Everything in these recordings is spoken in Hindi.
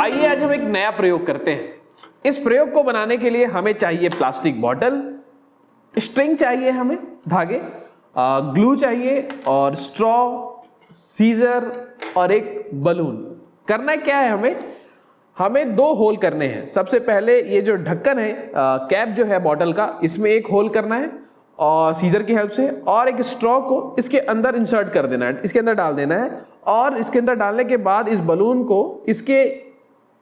आइए आज हम एक नया प्रयोग करते हैं। इस प्रयोग को बनाने के लिए हमें चाहिए प्लास्टिक बॉटल, स्ट्रिंग चाहिए, हमें धागे, ग्लू चाहिए और स्ट्रॉ, सीजर और एक बलून। करना क्या है, हमें दो होल करने हैं। सबसे पहले ये जो ढक्कन है, कैप जो है बॉटल का, इसमें एक होल करना है और सीजर की हेल्प से, और एक स्ट्रॉ को इसके अंदर इंसर्ट कर देना है, इसके अंदर डाल देना है। और इसके अंदर डालने के बाद इस बलून को इसके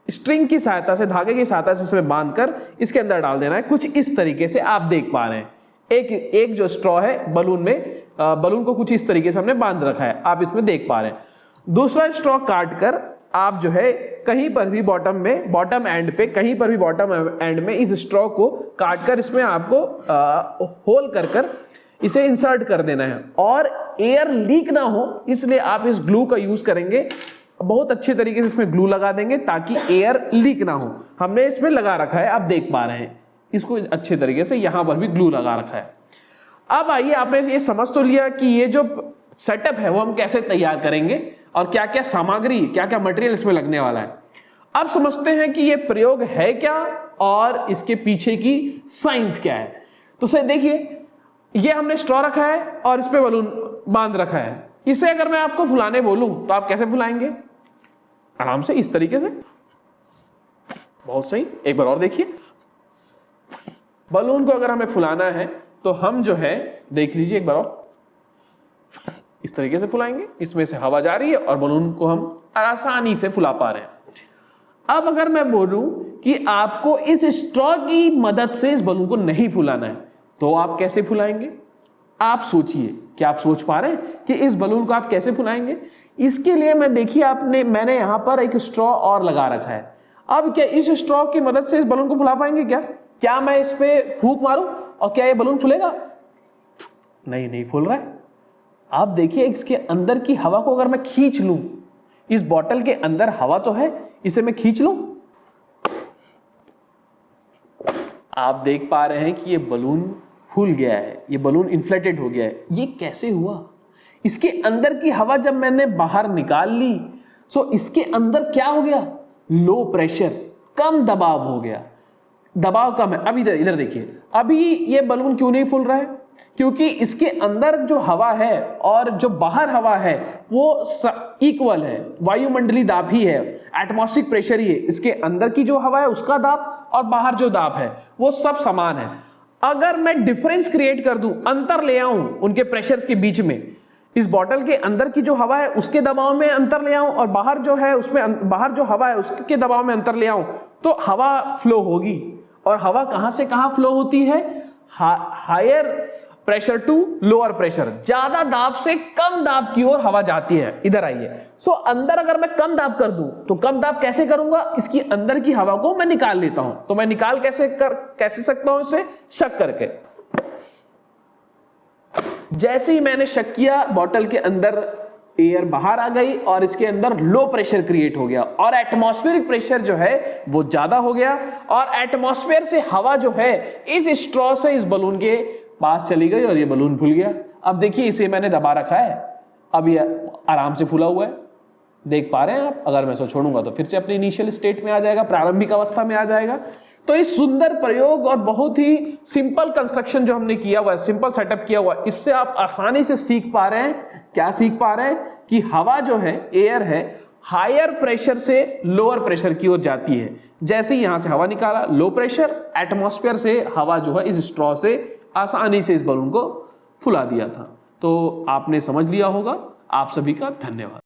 स्ट्रिंग की सहायता से, धागे की सहायता से इसमें बांधकर इसके अंदर डाल देना है। कुछ इस तरीके से आप देख पा रहे हैं। एक जो स्ट्रॉ है बलून में, बलून को कुछ इस तरीके से हमने बांध रखा है, आप इसमें देख पा रहे हैं। दूसरा स्ट्रॉ काट कर आप जो है कहीं पर भी बॉटम एंड पे, कहीं पर भी बॉटम एंड में इस स्ट्रॉ को काट कर इसमें आपको होल कर इसे इंसर्ट कर देना है। और एयर लीक ना हो इसलिए आप इस ग्लू का यूज करेंगे। बहुत अच्छे तरीके से इसमें ग्लू लगा देंगे ताकि एयर लीक ना हो। हमने इसमें लगा रखा है, आप देख पा रहे हैं इसको अच्छे तरीके से, यहां पर भी ग्लू लगा रखा है। अब आइए, आपने ये समझ तो लिया कि ये जो सेटअप है वो हम कैसे तैयार करेंगे और क्या क्या सामग्री, क्या क्या मटेरियल इसमें लगने वाला है। अब समझते हैं कि ये प्रयोग है क्या और इसके पीछे की साइंस क्या है। तो सर देखिए, ये हमने स्ट्रॉ रखा है और इस पे बलून बांध रखा है। इसे अगर मैं आपको फुलाने बोलूं तो आप कैसे फुलाएंगे? आराम से, इस तरीके से। बहुत सही, एक बार और देखिए। बलून को अगर हमें फुलाना है तो हम जो है, देख लीजिए एक बार और, इस तरीके से फुलाएंगे। इसमें से हवा जा रही है और बलून को हम आसानी से फुला पा रहे हैं। अब अगर मैं बोलूं कि आपको इस स्ट्रॉ की मदद से इस बलून को नहीं फुलाना है तो आप कैसे फुलाएंगे? आप सोचिए, क्या आप सोच पा रहे हैं कि इस बलून को आप कैसे फुलाएंगे? इसके लिए मैंने यहां पर एक स्ट्रॉ और लगा रखा है। अब क्या इस स्ट्रॉ की मदद से इस बलून को फुला पाएंगे? क्या मैं इस पे फूंक मारूं और क्या ये बलून फूलेगा? नहीं फूल रहा है। आप देखिए, इसके अंदर की हवा को अगर मैं खींच लूं, इस बॉटल के अंदर हवा तो है, इसे मैं खींच लूं, आप देख पा रहे हैं कि ये बलून फूल गया है, ये बलून इन्फ्लेटेड हो गया है। ये कैसे हुआ? इसके अंदर की हवा जब मैंने बाहर निकाल ली तो इसके अंदर क्या हो गया? लो प्रेशर, कम दबाव हो गया। दबाव कम है। अब इधर देखिए, अभी ये बलून क्यों नहीं फूल रहा है? क्योंकि इसके अंदर जो हवा है और जो बाहर हवा है वो इक्वल है, वायुमंडलीय दाब ही है, एटमॉस्फेरिक प्रेशर ही है। इसके अंदर की जो हवा है उसका दाब और बाहर जो दाब है वो सब समान है। अगर मैं डिफरेंस क्रिएट कर दूं, अंतर ले आऊं उनके प्रेशर्स के बीच में, इस बॉटल के अंदर की जो हवा है उसके दबाव में अंतर ले आऊं और बाहर जो है उसमें, बाहर जो हवा है उसके दबाव में अंतर ले आऊं, तो हवा फ्लो होगी। और हवा कहां से कहां फ्लो होती है? Higher pressure to lower pressure, ज्यादा दाब से कम दाब की ओर हवा जाती है। इधर आइए। अंदर अगर मैं कम दाब कर दूं तो कम दाब कैसे करूंगा? इसकी अंदर की हवा को मैं निकाल लेता हूं। तो मैं निकाल कैसे सकता हूं इसे? शक करके। जैसे ही मैंने शक किया, बॉटल के अंदर एयर बाहर आ गई और इसके अंदर लो प्रेशर क्रिएट हो गया और एटमॉस्फेरिक प्रेशर जो है वो ज्यादा हो गया और एटमॉस्फेयर से हवा जो है इस स्ट्रॉ से इस बलून के पास चली गई और ये बलून फूल गया। अब देखिए, इसे मैंने दबा रखा है, अब ये आराम से फूला हुआ है, देख पा रहे हैं आप। अगर मैं इसे छोड़ूंगा तो फिर से अपनी इनिशियल स्टेट में आ जाएगा, प्रारंभिक अवस्था में आ जाएगा। तो इस सुंदर प्रयोग और बहुत ही सिंपल कंस्ट्रक्शन जो हमने किया हुआ है, सिंपल सेटअप किया हुआ है, इससे आप आसानी से सीख पा रहे हैं। क्या सीख पा रहे हैं? कि हवा जो है, एयर है, हायर प्रेशर से लोअर प्रेशर की ओर जाती है। जैसे ही यहां से हवा निकाला, लो प्रेशर, एटमॉस्फेयर से हवा जो है इस स्ट्रॉ से आसानी से इस बलून को फुला दिया था। तो आपने समझ लिया होगा। आप सभी का धन्यवाद।